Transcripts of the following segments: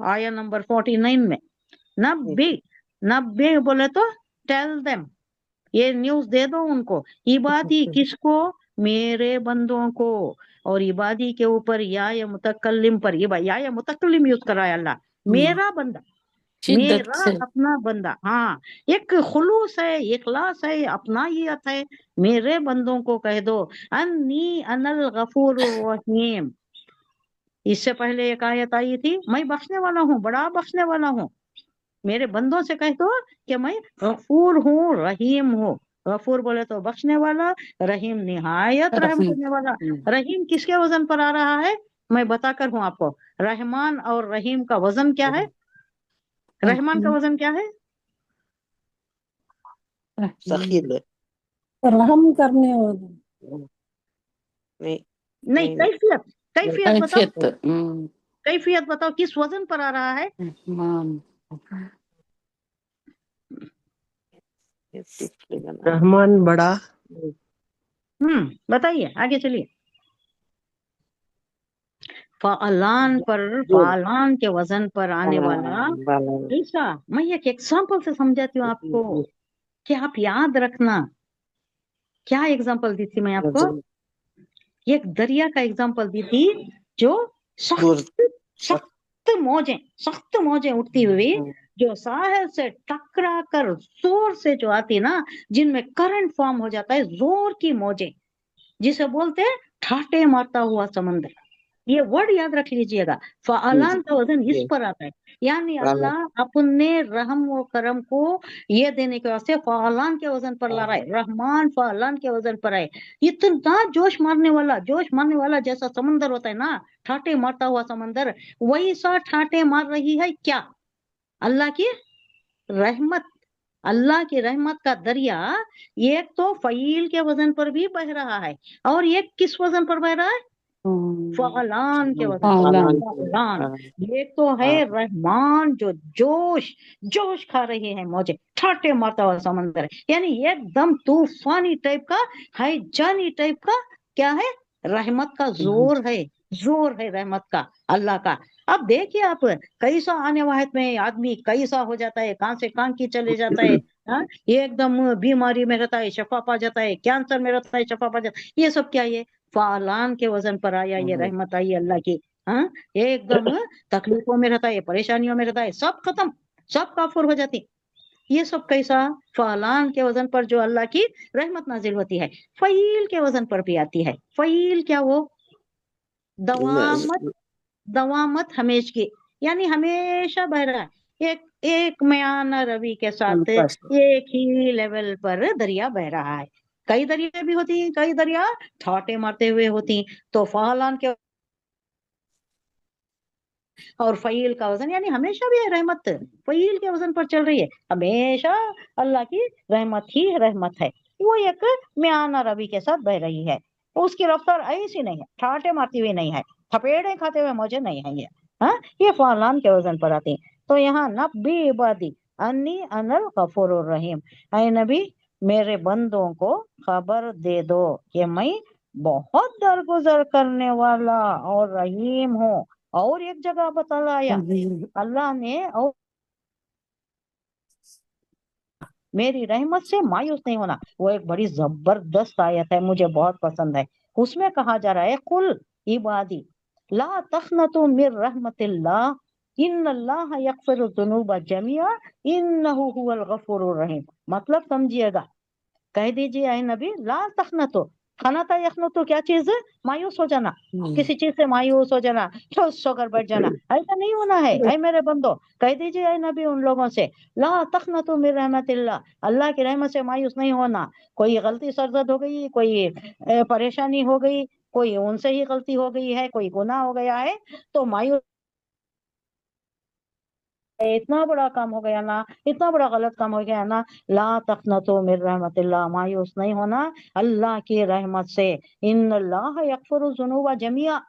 آیا نمبر 49 میں. نبی بولے تو ٹیل دیم، یہ نیوز دے دو ان کو. عبادی کس کو؟ میرے بندوں کو. اور عبادی کے اوپر یا متکلم پر یا متکلم یوز کرایا اللہ. میرا بندہ، شدت میرا سے اپنا بندہ. ہاں، ایک خلوص ہے، اخلاص ہے، اپنائیت ہے. میرے بندوں کو کہہ دو انی انا الغفور الرحیم. اس سے پہلے ایک آیت آئی تھی، میں بخشنے والا ہوں، بڑا بخشنے والا ہوں. میرے بندوں سے کہہ دو کہ میں غفور ہوں، رحیم ہوں. غفور بولے تو بخشنے والا، رحیم نہایت رحم رحم. کرنے والا. رحیم کس کے وزن پر آ رہا ہے؟ میں بتا کر ہوں آپ کو. رحمان اور رحیم کا وزن کیا ہے؟ رحمان کا وزن کیا ہے؟ ثقیل ہے. رحم کرنے والا. نہیں، کیفیت بتاؤ. کیفیت. کیفیت بتاؤ کس وزن پر آ رہا ہے؟ رحمان بڑا. بتائیے، آگے چلیے. فعلان پر، فعلان کے وزن پر آنے والا ایسا. میں ایک ایگزامپل سے سمجھاتی ہوں آپ کو کہ آپ یاد رکھنا. کیا ایگزامپل دی تھی میں آپ کو؟ ایک دریا کا ایگزامپل دی تھی جو سخت موجیں اٹھتی ہوئی جو ساحل سے ٹکرا کر زور سے جو آتی نا، جن میں کرنٹ فارم ہو جاتا ہے، زور کی موجیں، جسے بولتے ہیں ٹھاٹے مارتا ہوا سمندر. یہ ورڈ یاد رکھ لیجئے گا. فعلان کا وزن اس پر آتا ہے. یعنی اللہ اپنے رحم و کرم کو یہ دینے کے واسطے فعلان کے وزن پر لا رہا ہے. رحمان فعلان کے وزن پر ہے. اتنا جوش مارنے والا جیسا سمندر ہوتا ہے نا، ٹھاٹے مارتا ہوا سمندر، ویسا ٹھاٹے مار رہی ہے کیا؟ اللہ کی رحمت. اللہ کی رحمت کا دریا ایک تو فعیل کے وزن پر بھی بہ رہا ہے، اور ایک کس وزن پر بہ رہا ہے؟ فعلان کے وزن پر. فعلان ایک تو ہے رحمان جو جوش کھا رہی ہے موجیں، ٹھاٹے مارتا ہوا سمندر ہے. یعنی ایک دم طوفانی ٹائپ کا، ہے جانی ٹائپ کا. کیا ہے؟ رحمت کا زور ہے. زور ہے رحمت کا، اللہ کا. اب دیکھیے آپ، کیسا آنے واحد میں آدمی کیسا ہو جاتا ہے، کہاں سے کہاں کی چلے جاتا ہے. ایک دم بیماری میں رہتا ہے، شفا پا جاتا ہے. کینسر میں رہتا ہے، شفا پا جاتا ہے. یہ سب کیا ہے؟ فعلان کے وزن پر آیا یہ رحمت آئی اللہ کی. ایک دم تکلیفوں میں رہتا ہے، پریشانیوں میں رہتا ہے، سب ختم، سب کافر ہو جاتی. یہ سب کیسا؟ فعلان کے وزن پر جو اللہ کی رحمت نازل ہوتی ہے. فعیل کے وزن پر بھی آتی ہے. فعیل کیا؟ وہ دوامت ہمیش کی، یعنی ہمیشہ بہ رہا ہے. ایک میانہ روی کے ساتھ ایک ہی لیول پر دریا بہ رہا ہے. کئی دریا بھی ہوتی ہیں، کئی دریا ٹھاٹے مارتے ہوئے ہوتی. تو فعلان کے اور فعیل کا وزن یعنی ہمیشہ بھی ہے رحمت. فعیل کے وزن پر چل رہی ہے، ہمیشہ اللہ کی رحمت ہی رحمت ہے. وہ ایک میانہ روی کے ساتھ بہ رہی ہے. اس کی رفتار ایسی نہیں ہے، ٹھاٹے مارتی ہوئی نہیں ہے، تھپیڑے کھاتے ہوئے موجے نہیں ہیں. یہ فعلان کے وزن پر آتی. تو یہاں نبی عبادی انی انا الغفور الرحیم، اے نبی میرے بندوں کو خبر دے دو کہ میں بہت درگزر کرنے والا اور رحیم ہوں. اور ایک جگہ بتلایا اللہ نے، اور میری رحمت سے مایوس نہیں ہونا. وہ ایک بڑی زبردست آیت ہے، مجھے بہت پسند ہے. اس میں کہا جا رہا ہے قل عبادی لا تقنطوا من رحمت اللہ ان اللہ یغفر الذنوب جميعا انہ هو الغفور الرحیم. مطلب سمجھیے گا، کہہ دیجیے اے نبی لا تقنطوا. قنط یقنط کیا چیز؟ مایوس ہو جانا، کسی چیز سے مایوس ہو جانا، ٹھوس ہو کر بیٹھ جانا، ایسا نہیں ہونا ہے. اے میرے بندو، کہہ دیجیے اے نبی ان لوگوں سے لا تقنطوا من رحمت اللہ، اللہ کی رحمت سے مایوس نہیں ہونا. کوئی غلطی سرزد ہو گئی، کوئی پریشانی ہو گئی، کوئی ان سے ہی غلطی ہو گئی ہے، کوئی گناہ ہو گیا ہے تو مایوس، اتنا بڑا کام ہو گیا نا، اتنا بڑا غلط کام ہو گیا نا. لا تقنطوا من رحمت اللہ، مایوس نہیں ہونا اللہ کی رحمت سے. ان اللہ یغفر الذنوب جميعا،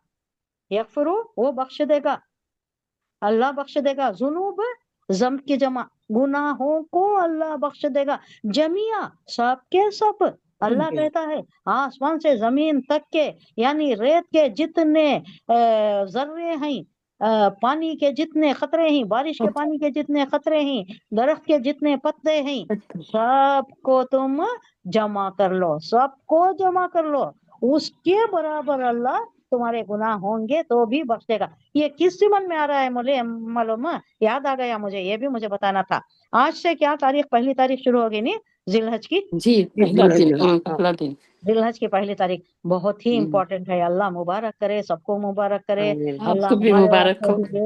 یغفر وہ بخش دے گا، اللہ بخش دے گا. ذنوب ذنب کی جمع، گناہوں کو اللہ بخش دے گا. جميعا سب کے سب. اللہ کہتا ہے آسمان سے زمین تک کے، یعنی ریت کے جتنے ذرے ہیں، पानी के जितने खतरे हैं, बारिश के पानी के जितने खतरे हैं, दरख्त के जितने पत्ते हैं, सबको तुम जमा कर लो, सबको जमा कर लो, उसके बराबर अल्लाह तुम्हारे गुनाह होंगे तो भी बख्शेगा। ये किस मन में आ रहा है मुझे मालूम है? याद आ गया मुझे, ये भी मुझे बताना था। आज से क्या तारीख, पहली तारीख शुरू होगी नहीं जिलहज की? जी पहला दिन, पहला दिन। जिलहज की पहली तारीख बहुत ही इम्पोर्टेंट है। अल्लाह मुबारक करे, सबको मुबारक करे। आमीन। अल्लाह आपको भी हमारे मुबारक वास्ते हो। भी दे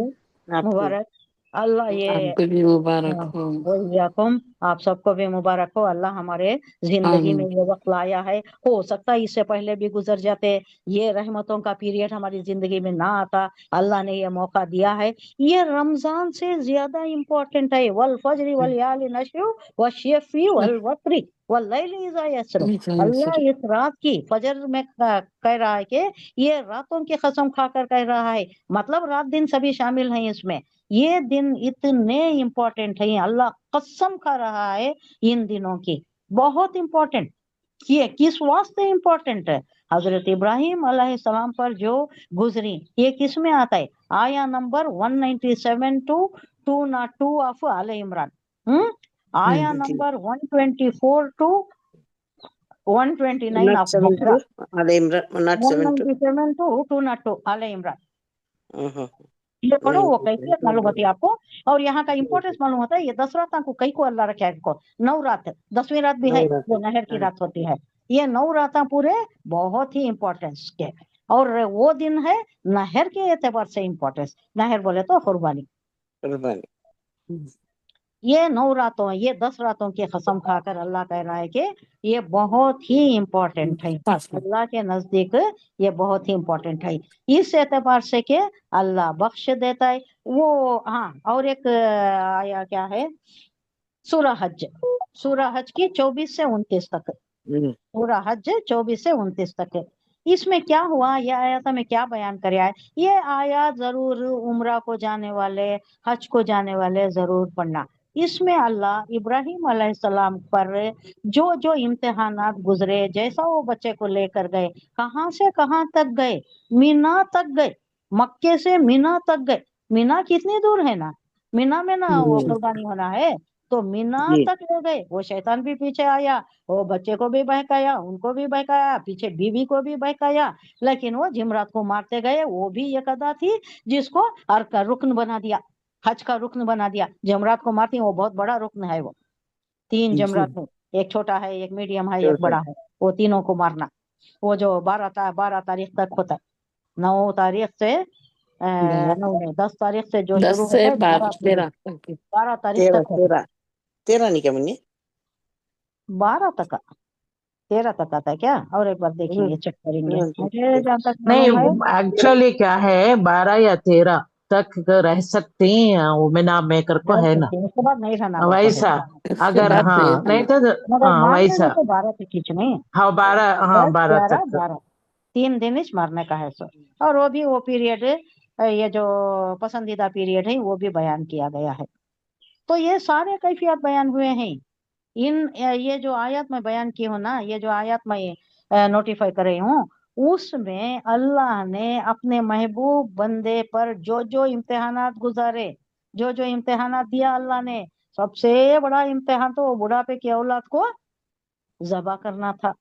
आपको मुबारक। अल्लाह ये आपको भी मुबारक हो। वहीयाकुम, आप सबको भी मुबारक हो। अल्लाह हमारे जिंदगी में आमीन। ये वक्त लाया है, हो सकता है इससे पहले भी गुजर जाते, ये रहमतों का पीरियड हमारी जिंदगी में ना आता, अल्लाह ने ये मौका दिया है। ये रमजान से ज्यादा इम्पोर्टेंट है। वल फजरी वल याली नशु व शफी वल वत्री वल लैली इज़ा यसर। अल्लाह इस रात की, फजर में कह रहा है कि ये रातों की कसम खाकर कह रहा है, मतलब रात दिन सभी शामिल हैं इसमें। ये दिन इतने इम्पोर्टेंट है, अल्लाह कसम खा रहा है इन दिनों की, बहुत इम्पोर्टेंट। ये किस वास्ते इम्पोर्टेंट है? हजरत इब्राहिम अलैहिस्सलाम पर जो गुजरी, ये किस में आता है? आया नंबर 197 टू 202 ऑफ आले इमरान। आया नंबर 124 टू 129 ऑफ बकरा। आले इमरान 197 टू 202 आले इमरान। ये पढ़ो, वो कैफियत मालूम होती है आपको, और यहाँ का इम्पोर्टेंस मालूम होता है। ये 10 रात को कई को अल्लाह रखे को 9 रात, 10वीं रात भी है जो नहर की रात होती है। ये 9 रात पूरे बहुत ही इम्पोर्टेंस के, और वो दिन है नहर के एतबार से इम्पोर्टेंस। नहर बोले तो कुर्बानी। ये 9 रातों, ये 10 रातों की कसम खाकर अल्लाह कह रहा है कि ये बहुत ही इम्पोर्टेंट है अल्लाह के नजदीक, ये बहुत ही इम्पोर्टेंट है इस एतबार से कि अल्लाह बख्श देता है वो। हाँ, और एक आया क्या है, सूरह हज, सूरह हज की 24 से 29 तक, सूरह हज 24 से 29 तक है। इसमें क्या हुआ, यह आयत में क्या बयान कराया है? ये आयत जरूर उम्रा को जाने वाले, हज को जाने वाले जरूर पढ़ना। इसमें अल्लाह इब्राहिम अलैहिस्सलाम पर जो जो इम्तिहानात गुजरे, जैसा वो बच्चे को लेकर गए, कहाँ से कहाँ तक गए, मीना तक गए, मक्के से मीना तक गए। मीना कितनी दूर है ना, मीना में ना वो कुर्बानी होना है, तो मीना तक ले गए। वो शैतान भी पीछे आया, वो बच्चे को भी बहकाया, उनको भी बहकाया, पीछे बीवी को भी बहकाया, लेकिन वो जिमरात को मारते गए। वो भी एक अदा थी जिसको हर का रुकन बना दिया, हज का रुकन बना दिया। जमरात को मारती है, वो बहुत बड़ा रुकन है वो। 3 जमरात में, एक छोटा है, एक मीडियम है, एक बड़ा है, वो तीनों को मारना। वो जो 12 तारीख तक होता है, 9 तारीख से 10 तारीख से जो 10 शुरू से होता है 12 तारीख तक होता है। 13 नहीं क्या मुन्नी? 12 तक, 13 तक आता है क्या? और एक बार देखेंगे, चेक करेंगे। मुझे जहाँ तक नहीं, मालूम है एक्चुअली क्या है, 12 या 13 तक रह सकते हैं, वो मिना मेकर को है ना, उसके बाद नहीं रहना पड़ता वैसा। है। अगर हाँ नहीं तो मगर हाँ मारने वैसा, में तो 12 तक खींचने, हाँ 12, हाँ 10, 12 11, तक। 12, 3 दिन इस मारने का है सो। और वो भी वो पीरियड, ये जो पसंदीदा पीरियड है वो भी बयान किया गया है। तो ये सारे कैफियत बयान हुए हैं इन ये जो आयत में बयान की हूँ ना, ये जो आयत में नोटिफाई कर रही हूँ, उसमें अल्लाह ने अपने महबूब बंदे पर जो जो इम्तिहानात गुजारे, जो जो इम्तिहानात दिया अल्लाह ने, सबसे बड़ा इम्तिहान तो वो बुढ़ापे की औलाद को ज़बा करना था।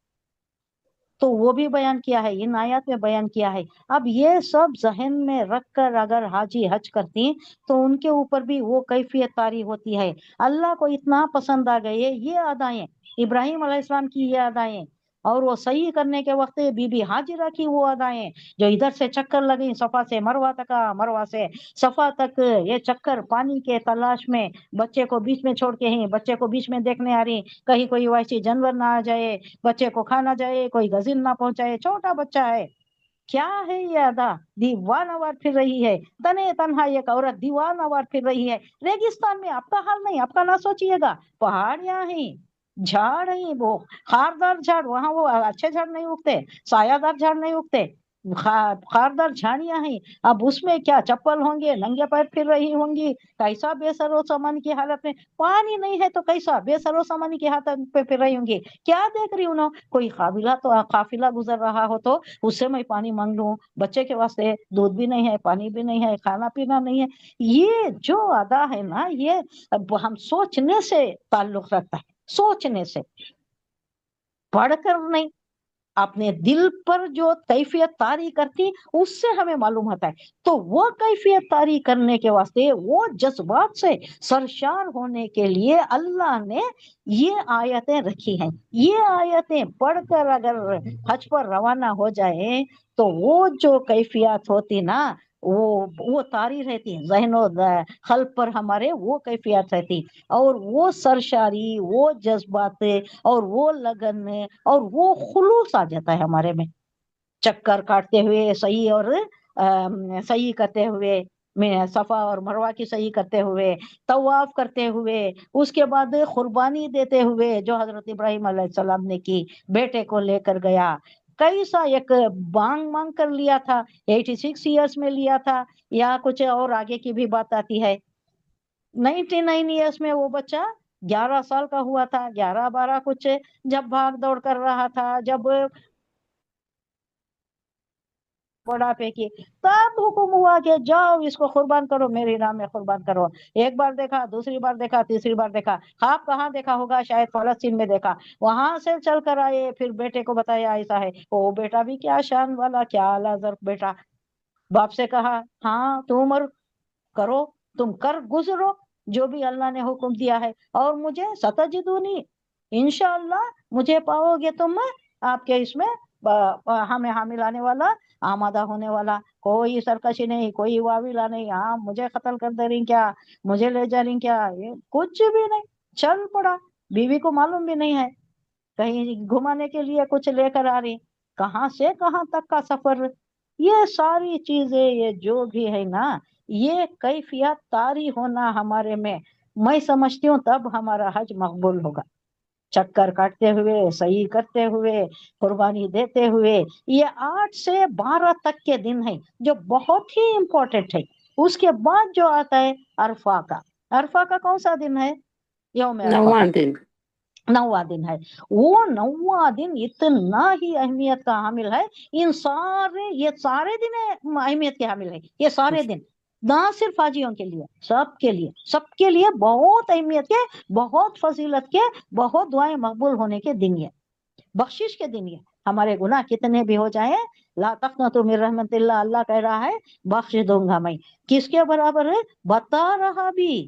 तो वो भी बयान किया है, इन आयत में बयान किया है। अब ये सब जहन में रखकर अगर हाजी हज करती तो उनके ऊपर भी वो कैफियत तारी होती है। अल्लाह को इतना पसंद आ गए ये अदाएं, इब्राहिम अलैहिस्सलाम की ये अदाएं, और वो सही करने के वक्त बीबी हाजिरा की वो अदाएं, जो इधर से चक्कर लगी सफा से मरवा तक, मरवा से सफा तक, ये चक्कर पानी के तलाश में, बच्चे को बीच में छोड़ के ही, बच्चे को बीच में देखने आ रही, कहीं कोई वैसी जानवर ना आ जाए, बच्चे को खाना जाए, कोई गजिल ना पहुंचाए, छोटा बच्चा है। क्या है ये अदा? दीवानावार फिर रही है, तने तन्हा एक औरत दीवानावार फिर रही है रेगिस्तान में। आपका हाल नहीं, आपका ना सोचिएगा, पहाड़ियां हैं, झाड़ है, वो खारदार झाड़, वहां वो अच्छे झाड़ नहीं उगते, सायादार झाड़ नहीं उगते, خاردار جھاڑیاں ہیں، اب اس میں کیا چپل ہوں گے، ننگے پیر پھر رہی ہوں گی، کیسا بے سر و سامان کی حالت میں، پانی نہیں ہے تو کیسا بے سر و سامان کی حالت پہ پھر رہی ہوں گی. کیا دیکھ رہی ہوں نا، کوئی قافلہ گزر رہا ہو تو اس سے میں پانی مانگ لوں، بچے کے واسطے دودھ بھی نہیں ہے، پانی بھی نہیں ہے، کھانا پینا نہیں ہے. یہ جو ادا ہے نا، یہ ہم سوچنے سے تعلق رکھتا ہے، سوچنے سے، پڑھ کر نہیں. اپنے دل پر جو کیفیت طاری کرتی اس سے ہمیں معلوم ہوتا ہے. تو وہ کیفیت طاری کرنے کے واسطے، وہ جذبات سے سرشار ہونے کے لیے اللہ نے یہ آیتیں رکھی ہیں. یہ آیتیں پڑھ کر اگر حج پر روانہ ہو جائے تو وہ جو کیفیات ہوتی نا، وہ طاری رہتی ذہن و قلب پر ہمارے، وہ کیفیات رہتی، اور وہ سرشاری، وہ جذبات اور وہ لگن اور وہ خلوص آ جاتا ہے ہمارے میں. چکر کاٹتے ہوئے صحیح، اور صحیح کرتے ہوئے، صفا اور مروہ کی صحیح کرتے ہوئے، طواف کرتے ہوئے، اس کے بعد قربانی دیتے ہوئے جو حضرت ابراہیم علیہ السلام نے کی، بیٹے کو لے کر گیا. کیسا ایک مانگ کر لیا تھا، 86 ایئرس میں لیا تھا، یا کچھ اور آگے کی بھی بات آتی ہے. 99 ایئرس میں وہ بچہ 11 سال کا ہوا تھا، 11-12 کچھ، جب بھاگ دوڑ کر رہا تھا، جب بڑھاپے کی، تب حکم ہوا کہ جاؤ اس کو قربان کرو، میرے نام میں قربان کرو. ایک بار دیکھا، دوسری بار دیکھا، تیسری بار دیکھا. خواب کہاں دیکھا ہوگا؟ شاید فلسطین میں دیکھا. وہاں سے چل کر آئے، پھر بیٹے کو بتایا ایسا ہے. وہ بیٹا بھی کیا شان والا، کیا اعلیٰ ظرف بیٹا. باپ سے کہا ہاں تو عمر کرو، تم کر گزرو جو بھی اللہ نے حکم دیا ہے، اور مجھے ستجدونی، انشاءاللہ مجھے پاؤ گے تم آپ کے اس میں ہمیں حامل آنے والا، آمادہ ہونے والا. کوئی سرکشی نہیں، کوئی واویلا نہیں، ہاں مجھے قتل کر دے رہی کیا، مجھے لے جا رہی کیا، یہ کچھ بھی نہیں. چل پڑا. بیوی کو معلوم بھی نہیں ہے، کہیں گھمانے کے لیے کچھ لے کر آ رہی، کہاں سے کہاں تک کا سفر. یہ ساری چیزیں، یہ جو بھی ہے نا، یہ کیفیت طاری ہونا ہمارے میں سمجھتی ہوں تب ہمارا حج مقبول ہوگا. چکر کاٹتے ہوئے، صحیح کرتے ہوئے، قربانی دیتے ہوئے. یہ 8 سے 12 تک کے دن ہیں جو بہت ہی امپورٹنٹ ہے. اس کے بعد جو آتا ہے عرفہ کا. عرفہ کا کون سا دن ہے؟ یوم عرفہ. 9واں دن. 9واں دن ہے. وہ 9واں دن اتنا ہی اہمیت کا حامل ہے. یہ سارے دن اہمیت کے حامل ہے. یہ سارے دن نہ صرف حاجیوں کے لیے، سب کے لیے، سب کے لیے بہت اہمیت کے، بہت فضیلت کے، بہت دعائیں مقبول ہونے کے دن ہے، بخشش کے دن ہے. ہمارے گناہ کتنے بھی ہو جائیں، لا تقنطوا من رحمت اللہ، اللہ کہہ رہا ہے بخش دوں گا میں. کس کے برابر ہے؟ بتا رہا بھی،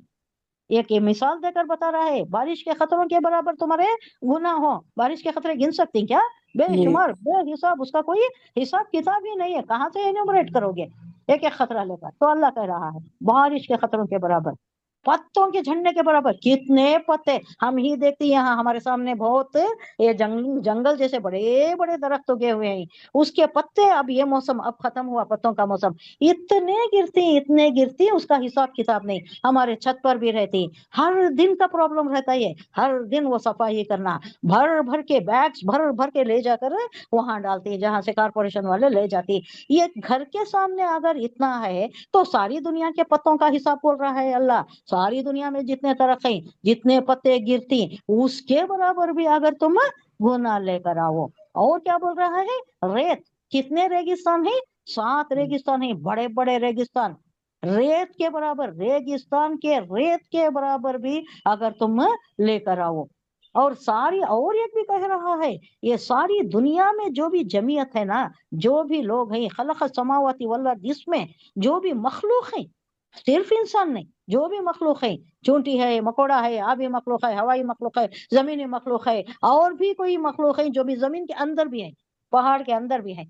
ایک مثال دے کر بتا رہا ہے، بارش کے خطروں کے برابر تمہارے گناہ ہو. بارش کے خطرے گن سکتے کیا؟ بے شمار، بے حساب، اس کا کوئی حساب کتاب ہی نہیں ہے. کہاں سے انیمریٹ کرو گے ایک ایک خطرہ لے کر؟ تو اللہ کہہ رہا ہے بارش کے خطروں کے برابر، پتوں کے جھڑنے کے برابر. کتنے پتے ہم ہی دیکھتے ہیں یہاں ہمارے سامنے، بہت یہ جنگل جیسے بڑے بڑے درخت اگے ہوئے ہیں، اس کے پتے اب یہ موسم اب ختم ہوا، پتوں کا موسم، اتنے گرتی اس کا حساب کتاب نہیں. ہمارے چھت پر بھی رہتی، ہر دن کا پرابلم رہتا ہے، ہر دن وہ صفائی کرنا، بھر بھر کے بیگس بھر بھر کے لے جا کر وہاں ڈالتی جہاں سے کارپوریشن والے لے جاتی. یہ گھر کے سامنے اگر اتنا ہے تو ساری دنیا کے پتوں کا حساب بول رہا ہے اللہ. ساری دنیا میں جتنے درخت ہیں، جتنے پتے گرتی، اس کے برابر بھی اگر تم گناہ لے کر آؤ. اور کیا بول رہا ہے؟ ریت، کتنے ریگستان ہیں؟ 7 ریگستان ہیں، بڑے بڑے ریگستان. ریت کے برابر، ریگستان کے ریت کے برابر بھی اگر تم لے کر آؤ. اور ایک بھی کہہ رہا ہے، یہ ساری دنیا میں جو بھی جمعیت ہے نا، جو بھی لوگ ہیں، خلق السماوات والارض، جس میں جو بھی مخلوق ہیں، صرف انسان نہیں، جو بھی مخلوق ہے، چونٹی ہے، مکوڑا ہے، آبی مخلوق ہے، ہوائی مخلوق ہے، زمینی مخلوق ہے، اور بھی کوئی مخلوق ہے جو بھی زمین کے اندر بھی ہے، پہاڑ کے اندر بھی ہے.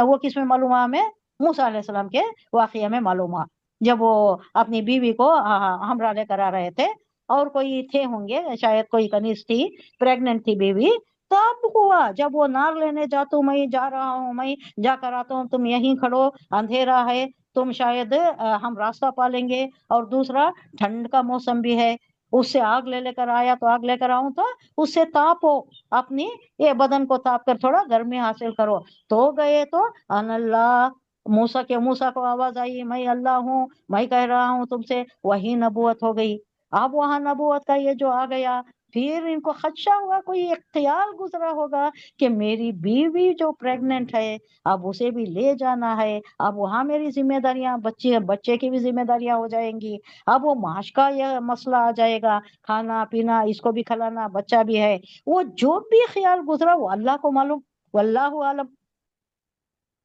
وہ کس میں معلوم ہوا ہمیں؟ موسیٰ علیہ السلام کے واقعہ میں معلوم ہوا، جب وہ اپنی بیوی کو ہمراہ لے کر آ رہے تھے، اور کوئی تھے ہوں گے، شاید کوئی کنیز تھی، پریگننٹ تھی بیوی. تب ہوا جب وہ نار لینے جاتو، میں جا رہا ہوں، میں جا کر آتا ہوں، تم یہیں کھڑو، اندھیرا ہے، تم شاید ہم راستہ پالیں گے، اور دوسرا ٹھنڈ کا موسم بھی ہے، उससे आग ले लेकर आया तो आग लेकर आऊं तो उससे तापो, अपनी ये बदन को ताप कर थोड़ा गर्मी हासिल करो। तो गए तो अनल्लाह, मूसा को आवाज आई, मैं अल्लाह हूँ, मैं कह रहा हूँ तुमसे, वही नबूवत हो गई। अब वहां नबूवत का ये जो आ गया, फिर इनको खदशा हुआ, कोई एक ख्याल गुजरा होगा कि मेरी बीवी जो प्रेग्नेंट है, अब उसे भी ले जाना है, अब वहां मेरी जिम्मेदारियां, बच्चे बच्चे की भी जिम्मेदारियां हो जाएंगी, अब वो माश का यह मसला आ जाएगा, खाना पीना, इसको भी खिलाना, बच्चा भी है। वो जो भी ख्याल गुजरा वो अल्लाह को मालूम, वल्लाहु आलम।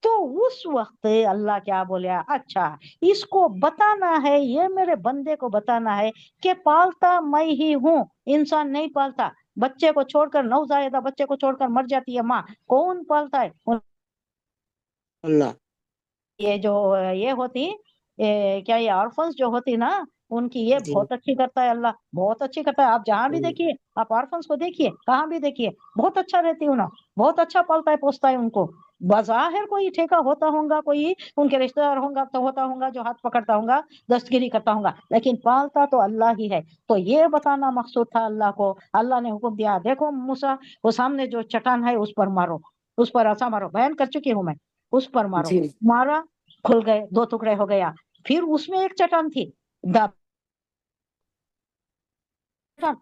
तो उस वक्त अल्लाह क्या बोले, अच्छा इसको बताना है, ये मेरे बंदे को बताना है कि पालता मैं ही हूँ, इंसान नहीं पालता। बच्चे को छोड़कर, नवजायदा बच्चे को छोड़कर मर जाती है माँ, कौन पालता है? अल्लाह। ये जो ये होती, क्या ये ऑर्फन्स जो होती ना, उनकी ये जी। बहुत अच्छी करता है अल्लाह, बहुत अच्छी करता है। आप जहां भी देखिए, आप ऑर्फन्स को देखिए, कहाँ भी देखिए, बहुत अच्छा रहती है ना, बहुत अच्छा पालता है पोसता है उनको। बज़ाहिर कोई ठेका होता होगा, कोई उनके रिश्तेदार होगा तो होता होगा जो हाथ पकड़ता होगा, दस्तगिरी करता होगा, लेकिन पालता तो अल्लाह ही है। तो ये बताना मकसूद था अल्लाह को। अल्लाह ने हुक्म दिया, देखो मूसा, वो सामने जो चट्टान है उस पर मारो, उस पर ऐसा मारो, बयान कर चुकी हूँ मैं, उस पर मारो। जी। मारा, खुल गए, दो टुकड़े हो गया। फिर उसमें एक चट्टान थी,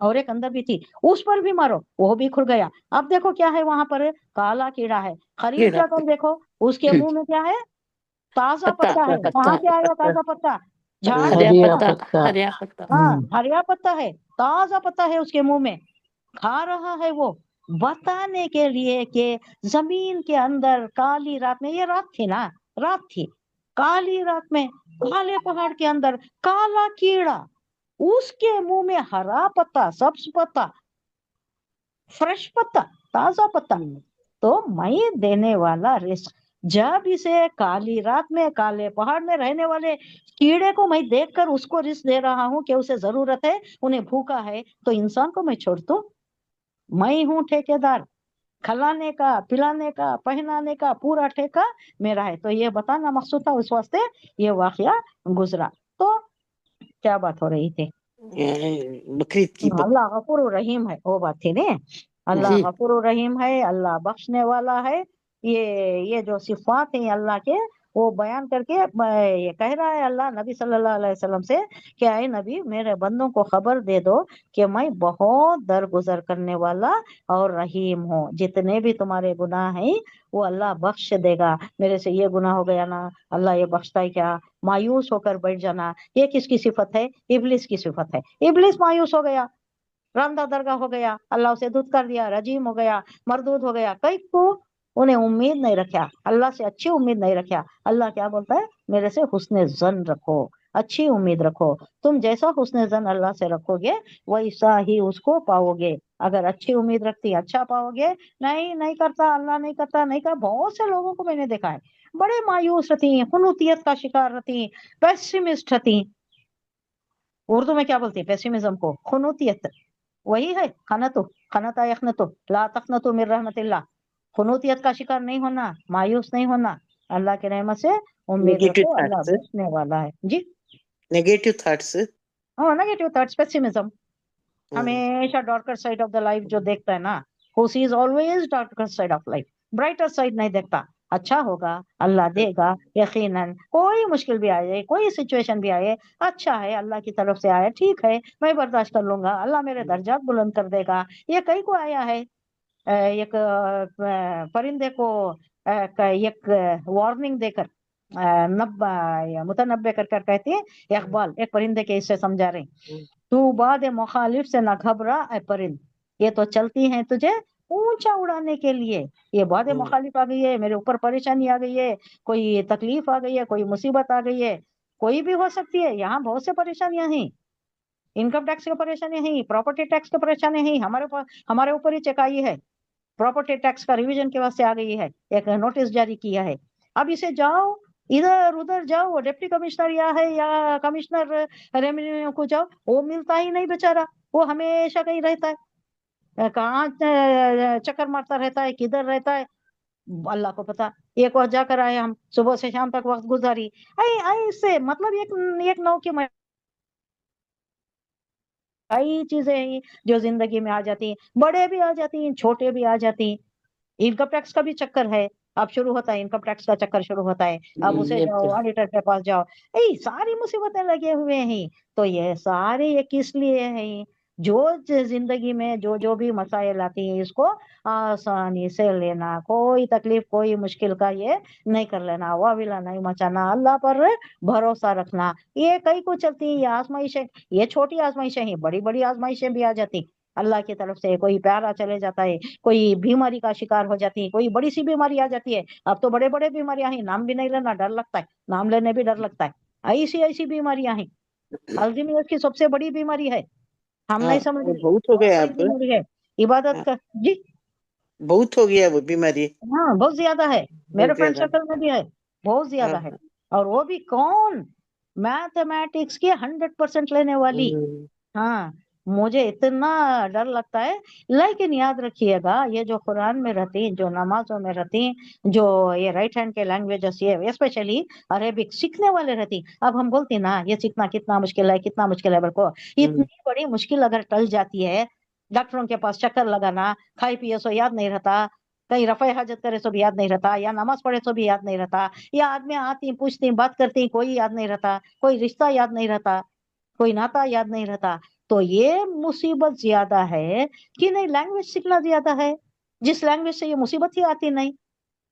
और एक अंदर भी थी, उस पर भी मारो, वो भी खुल गया। अब देखो क्या है वहां पर, काला कीड़ा है। करीब कीड़ा। जाकर देखो, उसके मुंह में क्या है, ताजा पत्ता पत्ता है। पत्ता कहाँ से आया पत्ता। ताजा पत्ता? झाड़ हरिया से हरिया पत्ता। पत्ता, पत्ता। हरिया पत्ता। हाँ, हरिया पत्ता है, ताजा पत्ता है उसके मुंह में, खा रहा है वो, बताने के लिए कि जमीन के अंदर काली रात में, ये रात थी ना, रात थी, काली रात में काले पहाड़ के अंदर काला कीड़ा, उसके मुंह में हरा पत्ता, सब्ज पत्ता, फ्रेश पत्ता, ताजा पत्ता। तो मैं देने वाला रिस्क, जब इसे काली रात में काले पहाड़ में रहने वाले कीड़े को मैं देखकर उसको रिस्क दे रहा हूँ कि उसे जरूरत है, उन्हें भूखा है, तो इंसान को मैं छोड़ दूं? मैं हूँ ठेकेदार, खिलाने का, पिलाने का, पहनाने का पूरा ठेका मेरा है। तो ये बताना मकसूद था, उस वास्ते ये वाकया गुजरा। तो क्या बात हो रही थी? बकरीद की अल्लाह गफूर रहीम है, वो बात थी ने, अल्लाह जी। गफूर रहीम है, अल्लाह बख्शने वाला है। ये जो सिफात है अल्लाह के, वो बयान करके ये कह रहा है अल्लाह नबी सल्लल्लाहु अलैहि वसल्लम से कि आए नबी, मेरे बंदों को खबर दे दो कि मैं बहुत दरगुजर करने वाला और रहीम हूँ। जितने भी तुम्हारे गुनाह हैं वो अल्लाह बख्श देगा। मेरे से ये गुनाह हो गया ना, अल्लाह ये बख्शता है क्या? मायूस होकर बैठ जाना, ये किसकी सिफत है? इबलिस की सिफत है। इबलिस मायूस हो गया, रामदा दरगाह हो गया, अल्लाह उसे दूत कर दिया, रजीम हो गया, मरदूद हो गया। कई को उन्हें उम्मीद नहीं रखा, अल्लाह से अच्छी उम्मीद नहीं रखा। अल्लाह क्या बोलता है, मेरे से हुस्ने जन रखो, अच्छी उम्मीद रखो। तुम जैसा हुस्ने जन अल्लाह से रखोगे वैसा ही उसको पाओगे। अगर अच्छी उम्मीद रखती अच्छा पाओगे, नहीं नहीं करता, अल्लाह नहीं करता, नहीं कर। बहुत से लोगों को मैंने देखा है, बड़े मायूस रहती, खुनूतियत का शिकार रहती, पेसिमिस्ट रहती। उर्दू में क्या बोलती है पेसिमिज्म को? खुनूतियत। वही है खनतो, खनता यखनतो, ला तखनतो मिर रहमतिल्लाह। खुनूतियत का शिकार नहीं होना, मायूस नहीं होना, अल्लाह की रहमत से उम्मीद नेगेटिव रखो, अल्लाह थॉट्स। बख्शने वाला है जी। Negative thoughts. हाँ, नेगेटिव थॉट्स, पेसिमिज्म, हमेशा darker side of the life जो देखता है ना, who sees always darker side of life, brighter side नहीं देखता। अच्छा होगा, अल्लाह देगा, यकीनन कोई मुश्किल भी आए, कोई सिचुएशन भी आए, अच्छा है, अल्लाह की तरफ से आया, ठीक है, मैं बर्दाश्त कर लूंगा, अल्लाह मेरे दर्जात बुलंद कर देगा। ये कई को आया है। एक परिंदे को एक वार्निंग देकर, नब्बा मुतनब्बे कर कर कहती है इकबाल, एक परिंदे के इससे समझा रहे, तू बाद मुखालिफ से न घबरा ए परिंद, ये तो चलती हैं तुझे ऊंचा उड़ाने के लिए, ये बाद मुखालिफ आ गई है, मेरे ऊपर परेशानी आ गई है, कोई तकलीफ आ गई है, कोई मुसीबत आ गई है, कोई भी हो सकती है। यहाँ बहुत से परेशानियां हैं, इनकम टैक्स की परेशानी है, प्रॉपर्टी टैक्स की परेशानी है, हमारे ऊपर ही चेकाई है। प्रॉपर्टी टैक्स का रिवीजन के वास्ते आ गई है, एक नोटिस जारी किया है। अब इसे जाओ, इधर उधर जाओ, डिप्टी कमिश्नर या है या कमिश्नर रेवेन्यू को जाओ, वो मिलता ही नहीं बेचारा, वो हमेशा कहीं रहता है, कहाँ चक्कर मारता रहता है, किधर रहता है, अल्लाह को पता। एक वक्त जाकर आए हम, सुबह से शाम तक वक्त गुजारी, ऐसे मतलब एक एक नौ की कई चीजें हैं जो जिंदगी में आ जाती हैं, बड़े भी आ जाती हैं, छोटे भी आ जाती हैं। इनकम टैक्स का भी चक्कर है, अब शुरू होता है, इनकम टैक्स का चक्कर शुरू होता है, अब उसे ये जाओ, तो ऑडिटर के पास जाओ, यही सारी मुसीबतें लगे हुए हैं। तो ये सारे ये किस लिए हैं? जो जिंदगी में जो जो भी मसाइल आती हैं, इसको आसानी से लेना, कोई तकलीफ कोई मुश्किल का ये नहीं कर लेना, वाविला नहीं मचाना, अल्लाह पर भरोसा रखना। ये कई को चलती है ये आजमाइशें, ये छोटी आजमाइशें हैं, बड़ी बड़ी आजमाइशें भी आ जाती अल्लाह की तरफ से। कोई प्यारा चले जाता है, कोई बीमारी का शिकार हो जाती है, कोई बड़ी सी बीमारी आ जाती है। अब तो बड़े बड़े बीमारियां हैं, नाम भी नहीं लेना डर लगता है, नाम लेने भी डर लगता है। ऐसी ऐसी बीमारियां हैं, अल्जीमियस की सबसे बड़ी बीमारी है, हम हाँ, नहीं समझ वो रहे, बहुत हो बहुत गया बड़ी अब। बीमारी है। इबादत हाँ, का जी, बहुत हो गया वो बीमारी, हाँ बहुत ज्यादा है, मेरे बहुत फ्रेंड ज्यादा। सर्कल में भी है, बहुत ज्यादा है। हाँ, और वो भी कौन, मैथमेटिक्स की 100% लेने वाली। हम्म, हाँ, मुझे इतना डर लगता है। लेकिन याद रखिएगा, ये जो कुरान में रहती, जो नमाजों में रहती, जो ये राइट हैंड के लैंग्वेजेस, ये स्पेशली अरेबिक सीखने वाले रहती। अब हम बोलते हैं ना, ये सीखना कितना मुश्किल है, कितना मुश्किल है, बल्कि इतनी बड़ी मुश्किल अगर टल जाती है, डॉक्टरों के पास चक्कर लगाना, खाई पिए सो याद नहीं रहता, कहीं रफे हाजत करे सो भी याद नहीं रहता, या नमाज पढ़े सो भी याद नहीं रहता, या आदमी आती पूछती बात करती कोई याद नहीं रहता, कोई रिश्ता याद नहीं रहता, कोई नाता याद नहीं रहता। तो ये मुसीबत ज्यादा है कि नहीं, लैंग्वेज सीखना ज्यादा है, जिस लैंग्वेज से ये मुसीबत ही आती नहीं।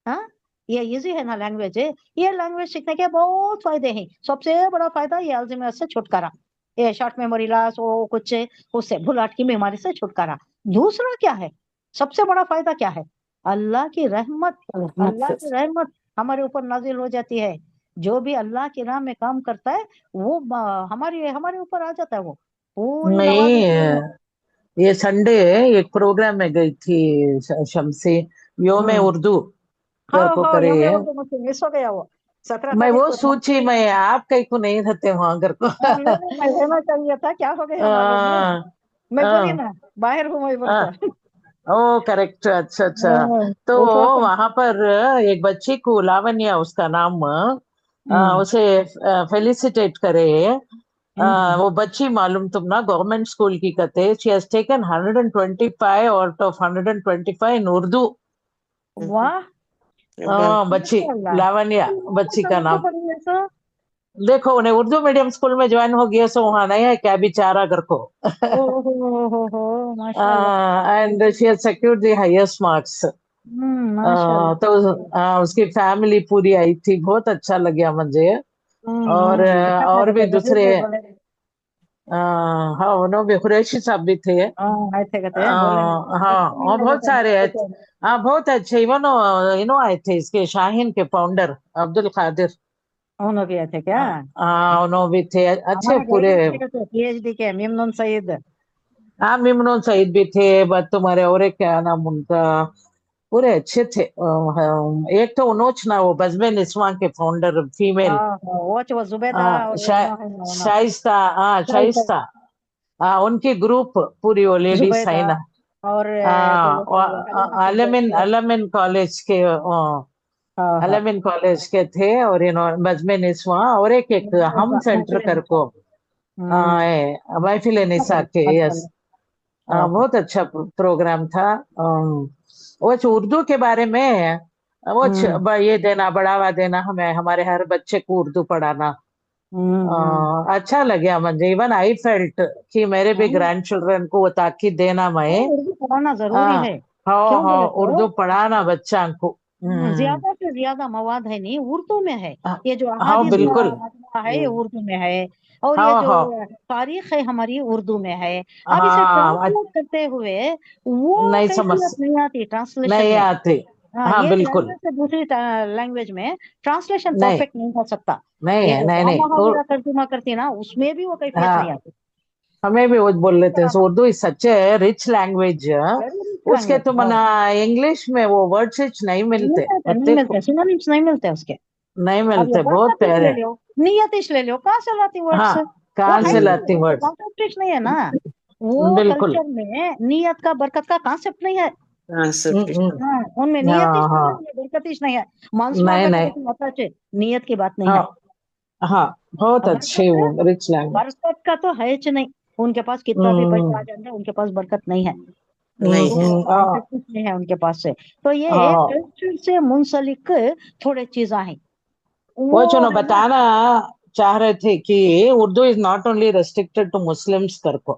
हाँ, ये इजी है ना लैंग्वेज है, ये लैंग्वेज सीखने के बहुत फायदे हैं। सबसे बड़ा फायदा ये अल्जीमर से छुटकारा, ये शॉर्ट मेमोरी लॉस, वो कुछ उससे भुलाट की बीमारी से छुटकारा। दूसरा क्या है, सबसे बड़ा फायदा क्या है? अल्लाह की रहमत, रहमत अल्लाह से। की रहमत हमारे ऊपर नाजिल हो जाती है। जो भी अल्लाह की राह में काम करता है, वो हमारी हमारे ऊपर आ जाता है, वो पूरी नवाज। मैं ये संडे एक प्रोग्राम में गई थी, शमसी योम हम्म, उर्दू हाँ कर को हाँ, करे यम है। उर्दू मुझसे मिस हो गया वो, 17 मैं तारीख वो को था। सोची, मैं आप कहीं को नहीं रहते वहां घर को। हाँ, नहीं मैं रहना चाहिए था, क्या हो गया मालूम है, आ, मैं बोली आ, ना बाहर हूँ मैं आ, बोलकर। ओ करेक्ट, अच्छा अच्छा। तो उस वक्त। वहां पर एक बच्ची को, लावण्या उसका नाम, हम्म उसे फेलिसिटेट करे। हम्म, वो बच्ची मालूम तुम ना, गवर्नमेंट स्कूल की कते, she has taken 125 out of 125 इन उर्दू। वाह, बच्ची माशाल्लाह। लावण्या, बच्ची का करना तो नाम। पड़ेगा ऐसा। देखो उन्हें उर्दू मीडियम स्कूल में ज्वाइन हो गया, सो वहां नहीं है क्या बेचारा घर को। ओ हो, माशाल्लाह। And she has secured the highest marks. माशाल्लाह। तो उसकी फैमिली पूरी आई थी, बहुत अच्छा लगा मुझे। और अच्छा और था भी तो दूसरे, जरूर बोले। हाँ उन्होंने भी, कुरैशी साहब भी थे। हाँ, ऐसे कहते हैं, बोलेंगे हाँ, अच्छे और मिल बहुत जाते हैं सारे ऐसे। हाँ बहुत अच्छे। इवन इनो आए थे, इसके शाहीन के फाउंडर अब्दुल कादिर। उन्होंने भी ऐसे क्या? हाँ उन्होंने भी थे अच्छे हमारे पूरे। गाइडेंस के थे PhD के मेमनून सईद। हाँ मिमनुन सईद भी थे, बट तुम्हारे और एक क्या नाम उनका, पूरे अच्छे थे। एक तो उनोच ना, वो बज़्म निस्वां के फाउंडर फीमेल, हाँ, वो जुबैदा, और शा, उन्होंने उन्होंने शाइस्ता, हाँ शाइस्ता, हाँ उनकी ग्रुप पूरी, वो लेडीज है जुबैदा, ना। और हाँ हलीमा अलमिन फिरदौसी। अलमिन कॉलेज के, हाँ हाँ, अलमिन कॉलेज के थे। और इन्होंने बज़्म निस्वां, और एक एक हम सेंटर कर को, महफिल निसा के, यस। माशाल्लाह। हाँ, बहुत अच्छा प्रोग्राम था। वो उर्दू के बारे में, ये देना, बढ़ावा देना हमें, हमारे हर बच्चे को उर्दू पढ़ाना। हम्म। अच्छा लगा मुझे। इवन आई फेल्ट कि मेरे भी हाँ, ग्रैंड चिल्ड्रन को वो ताकीद देना मैं। उर्दू पढ़ाना जरूरी हाँ है। हाँ क्यों हाँ, बोले तो उर्दू पढ़ाना बच्चा को। ज्यादा से ज्यादा मवाद है नहीं उर्दू में है। हाँ ये जो हाँ, अहादीस का बिल्कुल। मजमूआ है, ये उर्दू में है। और ये हाँ जो हाँ तारीख है हमारी, उर्दू में है। अब इसे हाँ, ट्रांसलेट करते हुए वो नहीं समझ, कैफियत नहीं आती ट्रांसलेशन नहीं में। आती। हाँ, हाँ एक बिल्कुल। लैंग्वेज से दूसरी लैंग्वेज में ट्रांसलेशन नहीं, परफेक्ट नहीं हो सकता। नहीं ये है, जो नहीं बा नहीं। मुहावरा तर्जुमा करती है ना, उसमें भी वो कैफियत नहीं हाँ, आती। हमें भी वो बोल लेते हैं, so Urdu is such A rich language. Very rich उसके लैंग्वेज। तुम ना, इंग्लिश में वो वर्ड्स रिच नहीं नहीं मिलते, मिलते, नहीं देखो, मिलते, सिनोनिम्स नहीं मिलते उसके। नहीं अब ये मिलते, बहुत बरकतिश ले प्यारे। लो, नियतिश ले लो, कहाँ से लाती हाँ, वर्ड्स? वो कहाँ है से ही नहीं, लाती वो वर्ड्स? कॉन्सेप्ट नहीं है ना। वो बिल्कुल। कल्चर में नियत का, बरकत का कॉन्सेप्ट नहीं है। हाँ सब ठीक। हाँ, उनमें नियतिश हाँ नहीं है, हाँ, उनमें बरकतिश नहीं है। मानसूमात नहीं बेटा नहीं, किसी मतलब नियत की बात नहीं हाँ है। हाँ, बहुत अब अच्छी बरकत, वो रिच लैंग्वेज। बरकत का तो है च नहीं। उनके पास कितना भी पैसा आ हम्म, जाता है, उनके पास बरकत नहीं है, नहीं है। बरकत कुछ नहीं है उनके पास से। तो ये हाँ कल्चर से मुंसलिक थोड़े चीजा हैं वो वो चलो है ना। बताना चाह रहे थे कि Urdu is not only restricted to Muslims करको,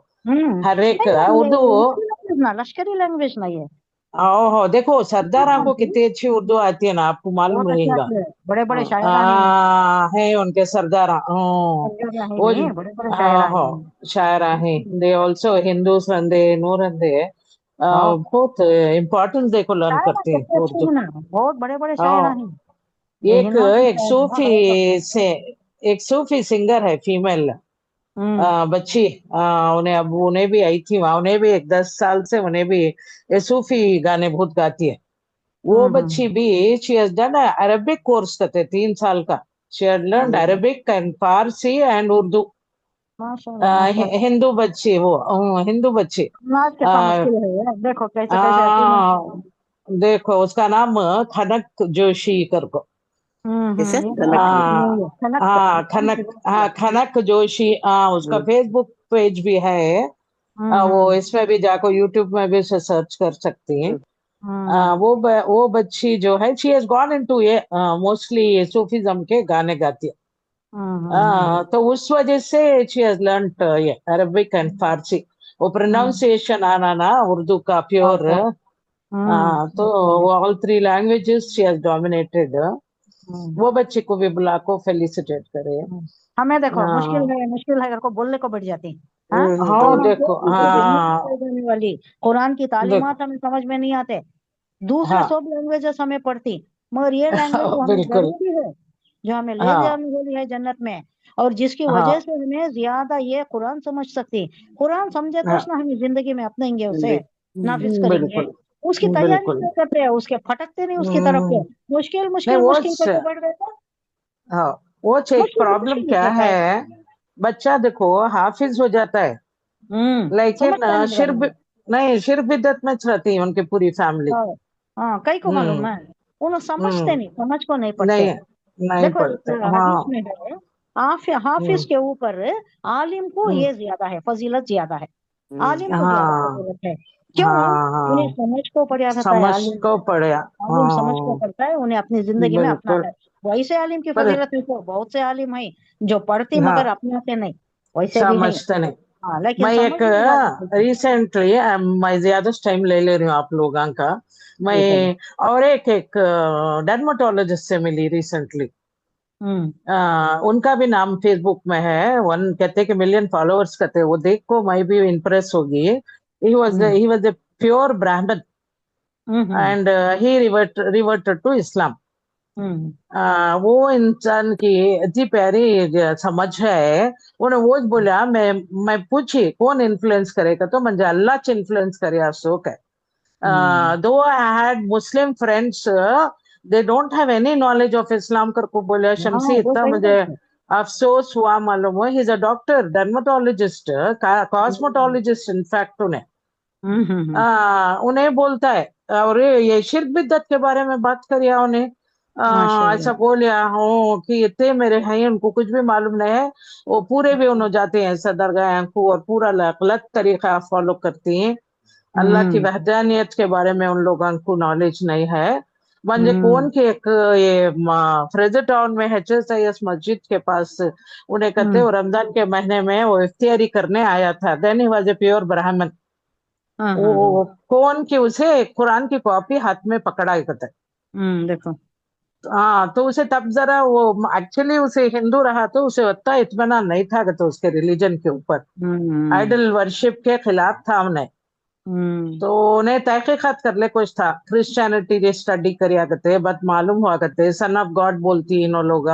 हर एक नहीं नहीं, उर्दू। ये उसकी लैंग्वेज ना, लश्करी लैंग्वेज ना ये। ओहो देखो सरदार को बहुत कितनी अच्छी उर्दू आती है ना, आपको मालूम अच्छे रहेगा। आते हैं, बड़े बड़े शायरा हैं उनके, है उनके सरदार। शायरा है वो नहीं, बड़े बड़े शायरा हो हैं। शायरा है। दे ऑल्सो हिंदूस रंदे नूर रंदे हाँ, बहुत इम्पोर्टेंस देखो लर्न शायरा करते हैं कितने अच्छे उर्दू। हैं ना, बहुत बड़े बड़े शायरा हाँ हैं। ये एक हिंदुस्तानी एक शायर ना, बड़े सूफी बड़े। से एक सूफी सिंगर है फीमेल, हम्म बच्ची। उन्हें अब उन्हें भी आई थी वहां, उन्हें भी एक 10 साल से उन्हें भी ये सूफी गाने बहुत गाती है। वो हम्म। बच्ची भी she has done Arabic course करते 3 साल का। शी हैड लर्न माशाल्लाह, Arabic and Farsi and Urdu. माशाल्लाह, माशाल्लाह। हिंदू बच्ची वो, हिंदू बच्ची। नाच कितना आ, मुश्किल है यार, देखो कैसे कैसे अचीवमेंट आ, करते हैं। देखो उसका नाम खनक जोशी करको। कैसा ये कनक? ये खनक हाँ खनक खनक, जोशी है। हाँ खनक जोशी। उसका हम्म, फेसबुक पेज भी है। वो हम्म इसमें भी जाको यूट्यूब में भी उसे सर्च कर सकती हैं। हम्म, हम्म वो बच्ची जो है शी हैज गॉन इनटू ये मोस्टली सूफीज्म के गाने गाती है। हम्म। तो उस वजह से शी हैज लर्नड ये अरबिक एंड फारसी। वो हम्म, प्रोनाउंसिएशन आना ना उर्दू का हाँ, प्योर। हाँ, तो माशाल्लाह। वो all 3 languages she has dominated. हम्म, वो बच्ची को भी बुला को फेलिसिटेट करे। हमें देखो हाँ मुश्किल है करके बोलने को बैठ जाती। हाँ, हाँ कुरान देखो को नहीं हाँ सिखाई जाने वाली, कुरान की देखो तालीमात हमें समझ में नहीं आते, दूसरे हाँ सब लैंग्वेजेस हमें पढ़ती, मगर ये लैंग्वेज जो हमें बिल्कुल जरूरी है, जो हमें ले हाँ जाने वाली है जन्नत में, और जिसकी वजह हाँ से हमें ज्यादा ये कुरान समझ सकती। कुरान समझे तो हाँ ना हम जिंदगी में अपनाएंगे, उसे जी, नाफिज करेंगे, बिल्कुल उसकी तैयारी बिल्कुल। नहीं करते हैं, उसके फटकते नहीं उसकी तरफ हम्म, के, मुश्किल नहीं मुश्किल वो मुश्किल करके बैठ गए तो हाँ वो एक मुश्किल प्रॉब्लम मुश्किल क्या निकलता है, है। बच्चा देखो हाफिज हो जाता है लेकिन समझता नहीं बराबर। नहीं शिर बिद्दत में रहती है उनकी पूरी फैमिली। हाँ, हाँ, कई को मालूम हम्म है, उन्हें समझते हम्म नहीं, समझ को नहीं पड़ते। नहीं नहीं देखो एक पढ़ते हदीस हाँ। में है, हाफिज हम्म के ऊपर आलिम को हम्म, ये ज्यादा है, फजीलत ज्यादा है, आलिम को ज्यादा हाँ फजीलत है। क्यों? हाँ उन्हें हाँ समझ को पड़ा रहता है समझ आलिम को को, पड़ा। आलिम समझ को हाँ पड़ता है, उन्हें अपनी जिंदगी में बिल्कुल। अपनाता है। वैसे आलिम की पर फजीलत है तो बहुत से आलिम है जो पढ़ते मगर हाँ अपनाते नहीं, वैसे भी है। समझते नहीं। हाँ, लेकिन मैं एक समझने वाले हैं। रिसेंटली, मैं ज्यादा टाइम ले ले रही हूँ आप लोगों का। ठीक है जी। मैं और एक डर्माटोलॉजिस्ट से मिली रिसेंटली। हम्म उनका भी नाम फेसबुक में है, वन कहते कि मिलियन फॉलोअर्स कहते हैं। वो देख को मैं भी इम्प्रेस होगी। हम्म ही वाज ए प्योर ब्राह्मण हम्म and he reverted to Islam. हम्म वो इंसान की इतनी प्यारी समझ है। उन्हें वो बोला, मैं पूछी कौन इन्फ्लुएंस करेगा, तो मुझे अल्लाह च इन्फ्लुएंस करे अशोक है। हम्म दो I had Muslim friends, they don't have any knowledge of Islam करको बोला हाँ, शमसी। वो इतना सही मुझे बात है। अफसोस हुआ, मालूम हुआ he is a doctor dermatologist, hmm cosmetologist in fact. उन्हें हम्म। उन्हें बोलता है, और ये शिर्क बिद्दत के बारे में बात करिए उन्हें। माशाल्लाह। ऐसा बोलिया हो कि इतने मेरे हैं उनको कुछ भी मालूम नहीं है। वो पूरे भी उन्होंने जाते हैं सदरगाह को और पूरा गलत तरीका फॉलो करती हैं। अल्लाह की हम्म वहदानियत के बारे में उन लोगों को नॉलेज नहीं है। म्हणजे हम्म कौन के एक ये फ्रेजर टाउन में HSIS मस्जिद के पास उन्हें कहते हम्म। वो रमजान के महीने में वो इफ्तियारी करने आया था। Then he was a pure Brahmin. हाँ। वो कौन की उसे कुरान की कॉपी हाथ में पकड़ा करता है। देखो। हाँ तो उसे तब जरा वो एक्चुअली उसे हिंदू रहा तो उसे उतना इत्मीनान नहीं था कि तो उसके रिलीजन के ऊपर हम्म आइडल वर्शिप के खिलाफ था उन्हें। हम्म तो उन्हें तहकीकात कर ले कुछ था क्रिश्चियनिटी की स्टडी करिया करते बट मालूम हुआ करते सन ऑफ गॉड बोलती इन लोग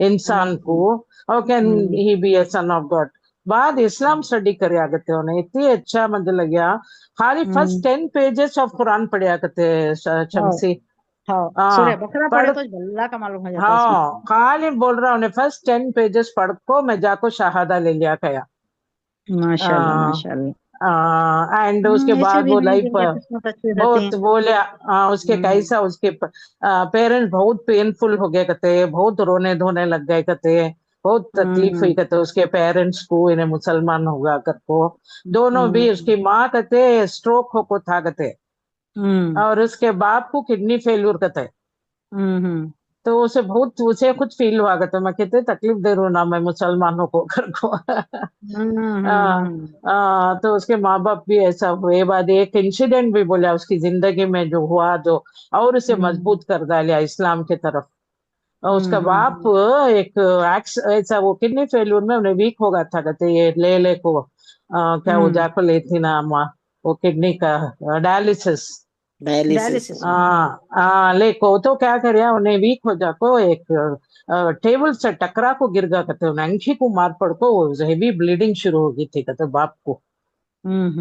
इंसान को। Hmm how can hmm he be a son of God. बाद इस्लाम स्टडी करिया करते उन्हें इतनी अच्छा मुझे लगा। खाली first hmm. 10 pages of Quran पढ़िया करते हाँ, शमसी। हाँ, सूर्य हाँ बकरा पढ़े पढ़, तो भल्ला का मालूम हो जाता है उसमें। हाँ खाली बोल रहा उन्हें फर्स्ट 10 पेजेस पढ़ को मैं जाको शहादा ले लिया गया। माशाल्लाह, माशाल्लाह। एंड उसके ऐसे बाद भी वो हैं लाइफ जिनके किस्मत अच्छी रहती है। बहुत बोले। उसके हम्म कैसा उसके पेरेंट्स बहुत पेनफुल हो गए कहते, बहुत रोने धोने लग गए कहते। बहुत तकलीफ हुई कहते उसके पेरेंट्स को, इन्हें मुसलमान होगा कर को, दोनों भी, उसकी माँ कहते स्ट्रोक हो था कहते, और उसके बाप को किडनी फेल्यूर कहते। तो उसे कुछ फील हुआ कहते मैं कितने तकलीफ दे रहा हूँ ना मैं मुसलमानों को कर को। तो उसके माँ बाप भी ऐसा हुए। बाद एक इंसिडेंट भी बोला उसकी जिंदगी में जो हुआ, जो और उसे मजबूत कर डाला इस्लाम की तरफ। और उसका बाप एक ऐसा वो किडनी फेल्यूर में उन्हें वीक हो गया था कहते, ये ले को क्या वो जाको ले थी ना माँ, वो किडनी का डायलिसिस। डायलिसिस। लेको तो क्या करे उन्हें वीक हो जाको एक टेबल से टकरा को गिर गया कहते उन्हें अंखी को मार पड़ को हेवी ब्लीडिंग शुरू हो गई थी कहते बाप को।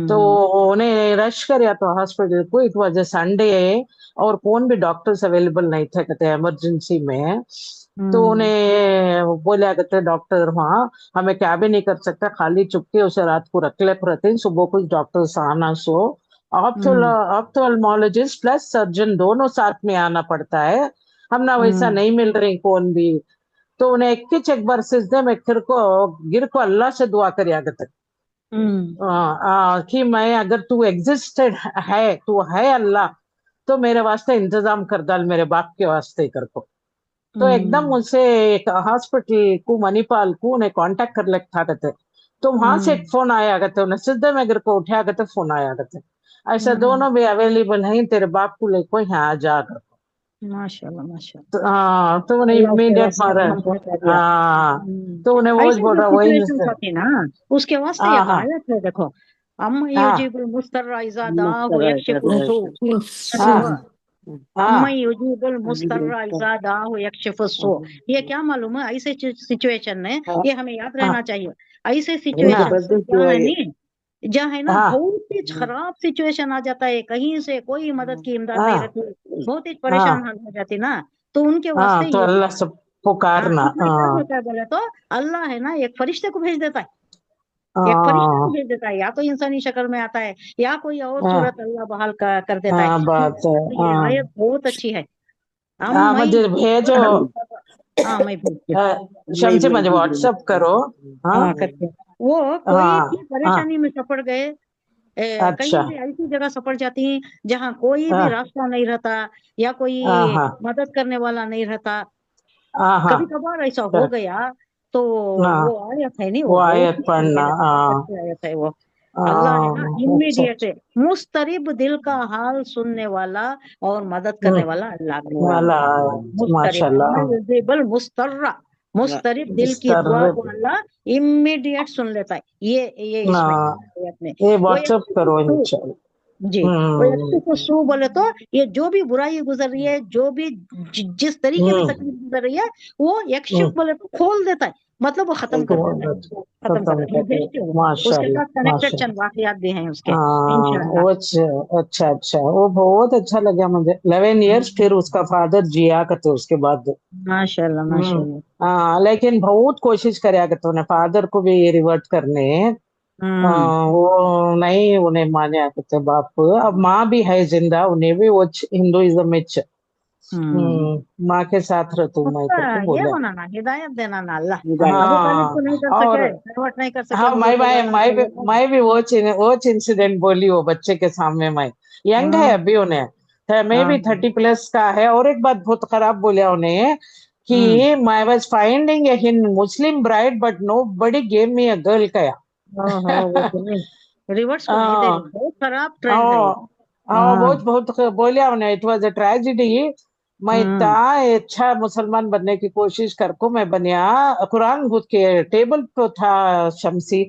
तो उन्हें रश कर तो हॉस्पिटल को, इट वॉज ए संडे और कौन भी डॉक्टर्स अवेलेबल नहीं थे कहते इमरजेंसी में। तो उन्हें बोला कहते डॉक्टर वहाँ हमें क्या भी नहीं कर सकता, खाली चुपके उसे रात को रख ले रहते, सुबह कुछ डॉक्टर्स आना, सो ऑप्थेल्मोलॉजिस्ट प्लस सर्जन दोनों साथ में आना पड़ता है, हम ना वैसा नहीं मिल रही कौन भी। तो उन्हें एक ही चेक बरसिस दे मैं गिर को अल्लाह से दुआ कर तक कि मैं अगर तू एग्जिस्टेड है, तू है अल्लाह, तो मेरे वास्ते इंतजाम कर डाल मेरे बाप के वास्ते कर को। तो एकदम उसे एक हॉस्पिटल को मणिपाल को उन्हें कांटेक्ट कर लेता कहते। तो वहां से एक फोन आया कहते उन्हें सीधे में गिर को उठा कहते फोन आया कहते ऐसा दोनों भी अवेलेबल हैं, तेरे बाप को लेको यहाँ आ जा कर। माशाल्लाह माशाल्लाह। तो उन्हें अल्लाह के इमीडिएट वास्ते फॉर हम पहुंचा दिया। तो उन्हें वो ऐसे बोल जो रहा वही सिचुएशन होती ना उसके वास्ते एक आयत है देखो, अम्मा युजीबुल मुस्तर्रा इज़ा दाहु यक्शिफु सू। अम्मा युजीबुल मुस्तर्रा इज़ा दाहु यक्शिफु सू। ये क्या मालूम है, ऐसे सिचुएशन में ये हमें याद रहना चाहिए। ऐसे सिचुएशन क्या है नहीं, जहाँ है ना बहुत ही खराब सिचुएशन आ जाता है, कहीं से कोई मदद की इमदाद नहीं रहती, बहुत ही परेशान हाल हो जाती ना, तो उनके वास्ते तो ये अल्लाह से पुकारना। इसमें क्या होता है बोले तो अल्लाह है ना एक फरिश्ते को भेज देता है, एक फरिश्ते को भेज देता है, या तो इंसानी शक्ल में आता है या कोई और सूरत अल्लाह बहाल कर देता है। बात है। तो ये आयत बहुत अच्छी है। मुझे भेजो, मैं भेजती शम्सी मुझे व्हाट्सएप करो। करते हैं। वो कोई भी परेशानी में सफर गए, कहीं अच्छा भी ऐसी जगह सफर जाती हैं जहाँ कोई भी रास्ता नहीं रहता या कोई मदद करने वाला नहीं रहता, कभी कभार ऐसा हो गया तो वो आयत है नहीं, वो आयत पढ़ना। अच्छी आयत है वो। अल्लाह है ना इमीडिएट है, मुस्तरिब दिल का हाल सुनने वाला और मदद करने वाला अल्लाह। मुस्तरिब मुस्तर्रा, मुस्तरिब दिल की दुआ को अल्लाह इमीडिएट सुन लेता है। ये इसमें आयत में ये व्हाट्सएप करो इंशाल्लाह जी। वो सू बोले तो ये जो भी बुराई गुजर रही है, जो भी जिस तरीके से तकलीफ गुजर रही है, वो यक्षिफ बोले तो खोल देता है, मतलब वो खत्म कर देता है, खत्म कर देता है। उसके साथ कनेक्टेड चंद वाकयात भी हैं उसके इंशाल्लाह। अच्छा वो बहुत अच्छा लगा मुझे। 11 इयर्स फिर उसका फादर जिया करते उसके बाद। माशाल्लाह माशाल्लाह। लेकिन बहुत कोशिश कराया करते उन्हें फादर को भी रिवर्ट करने, वो नहीं उन्हें माने करते बाप। अब माँ भी है जिंदा, उन्हें भी वो हिंदुइज्म में माँ के साथ रहती मैं करके बोला। ये होना ना हिदायत देना ना अल्लाह। अबू तालिब को नहीं कर सके, कन्वर्ट नहीं कर सके। मैं भी वो इंसिडेंट बोली वो बच्चे के सामने। मैं यंग है अभी, उन्हें मैं भी 30+ का है। और एक बात बहुत खराब बोलिया उन्हें कि I was finding a Muslim bride but nobody gave me a girl कया। रिवर्स को नहीं दे, बहुत खराब ट्रेंड है। बहुत बोलिया उन्हें, इट वाज अ ट्रेजेडी। मैं इतना अच्छा मुसलमान बनने की कोशिश करको मैं बनिया, कुरान खुद के टेबल पे था शम्सी,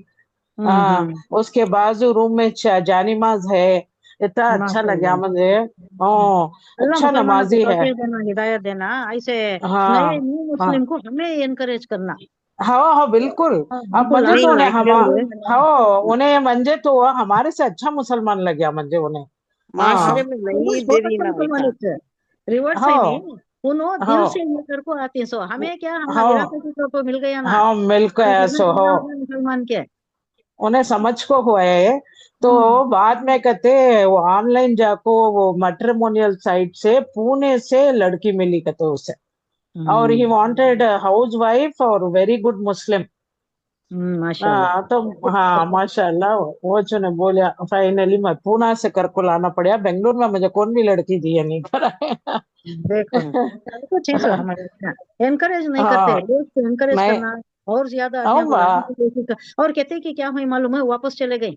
उसके बाजू रूम में जानिमाज है, इतना अच्छा लगा मुझे। अच्छा नमाजी है। हिदायत देना ऐसे नए न्यू मुस्लिम को हमें एनकरेज करना। हाँ बिल्कुल। अब मुझे तो उन्हें मंजे तो हमारे से अच्छा मुसलमान लग गया मुझे उन्हें। माशरे में नहीं देरी ना रिवर्स है नहीं, उन्हों दिल से लेकर को आते सो हमें क्या, हमारा विरासत तो मिल गया ना। मिल गया सो मुसलमान के उन्हें समझ को हुआ है। तो बाद में कहते वो ऑनलाइन जाको वो मैट्रिमोनियल साइट से पुणे से लड़की मिली कहते उसे। और ही वांटेड हाउस वाइफ और वेरी गुड मुस्लिम। माशाल्लाह। हाँ तो हाँ माशाल्लाह, वो जो ने बोलिया फाइनली मैं पूना से कर को लाना पड़ा, बेंगलुरु में मुझे कौन भी लड़की दिया नहीं करा। देखो कुछ चीज हमारे एनकरेज नहीं करते, हाँ लोग को एनकरेज मैं करना और ज्यादा आदमियों को अब लाने की कोशिश कर, और कहते कि क्या हुई मालूम है, वापस चले गए।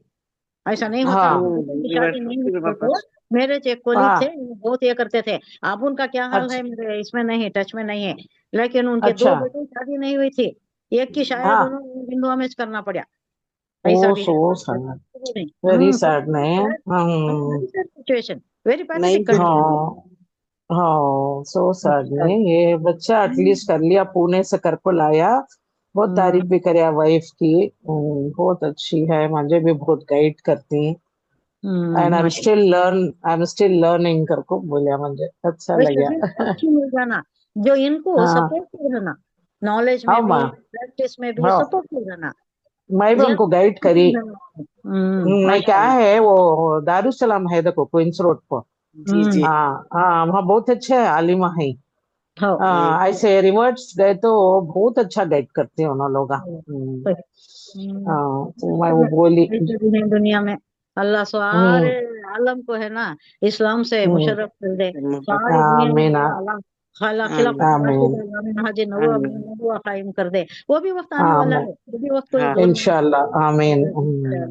ऐसा नहीं होता। हाँ उनकी शादी नहीं हुई फिर थी तो वापस। मेरे जो एक कोलीग थे हाँ वो बहुत ये करते थे। अब उनका क्या हाल है अच्छा मेरे इसमें नहीं, टच में नहीं है, लेकिन उनके अच्छा। 2 बेटे की शादी नहीं हुई थी। एक की शायद हाँ उन्होंने हिंदुआ में करना पड़ा। ओ ऐसा भी सो है। सैड, वेरी सैड ने। हम्म, वेरी सिचुएशन, वेरी नहीं पैथेटिक फिर। कंडीशन। हाँ हाँ सो सैड ने। ये बच्चा एटलीस्ट कर लिया, पुणे से कर को लाया। बहुत तारीफ भी करे वाइफ की। बहुत अच्छी है, मुझे भी बहुत गाइड करती। And I am still learning कर को बोलिया, मुझे अच्छा वैसे लगा। भी अच्छी मिल जाना जो इनको हाँ सपोर्टिव रहना, नॉलेज हाँ में भी माँ, प्रैक्टिस में भी हाँ सपोर्टिव रहना, मैं भी उनको गाइड करी। ज्यादा मैं क्या माशाल्लाह। है वो दारुसलाम है देखो, क्वींस रोड पर। जी जी। हाँ हाँ वहाँ बहुत अच्छे आलिमा है। हो ऐसे रिवर्ट्स गए तो बहुत अच्छा गाइड करते हैं उन्होंने लोग। हाँ तो मैं वो बोली। ऐसे भी हैं दुनिया में। अल्लाह सारे हम्म आलम को है ना इस्लाम से हम्म मुशर्रफ कर दे। सारी दुनिया में आमीन अल्लाह अल्लाह खाला खिलाफत आमीन राशिदा जामिन हाजी नबुआ आमीन। नबुआ कायम कर दे। वो भी वक्त आने वाला आमीन है, वो भी वक्त कोई हाँ दूर नहीं इंशाल्लाह आमीन। है।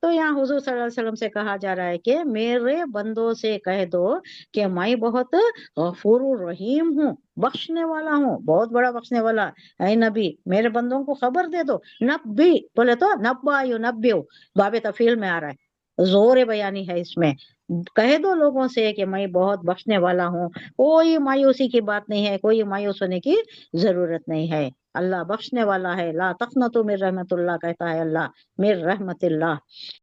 तो यहाँ हुजूर सल्लल्लाहु अलैहि वसल्लम से कहा जा रहा है कि मेरे बंदों से कह दो कि मैं बहुत गफूर रहीम हूँ, बख्शने वाला हूँ, बहुत बड़ा बख्शने वाला। है नबी, मेरे बंदों को खबर दे दो। नब्बी बोले तो नब्बा यू नब्बे बाबे तफील में आ रहा है, जोर बयानी है इसमें। कह दो लोगों से कि मैं बहुत बख्शने वाला हूँ। कोई मायूसी की बात नहीं है, कोई मायूस होने की जरूरत नहीं है। अल्लाह बख्शने वाला है। ला तक़नतु मिन रहमतिल्लाह कहता है अल्लाह, मिन रहमतिल्लाह।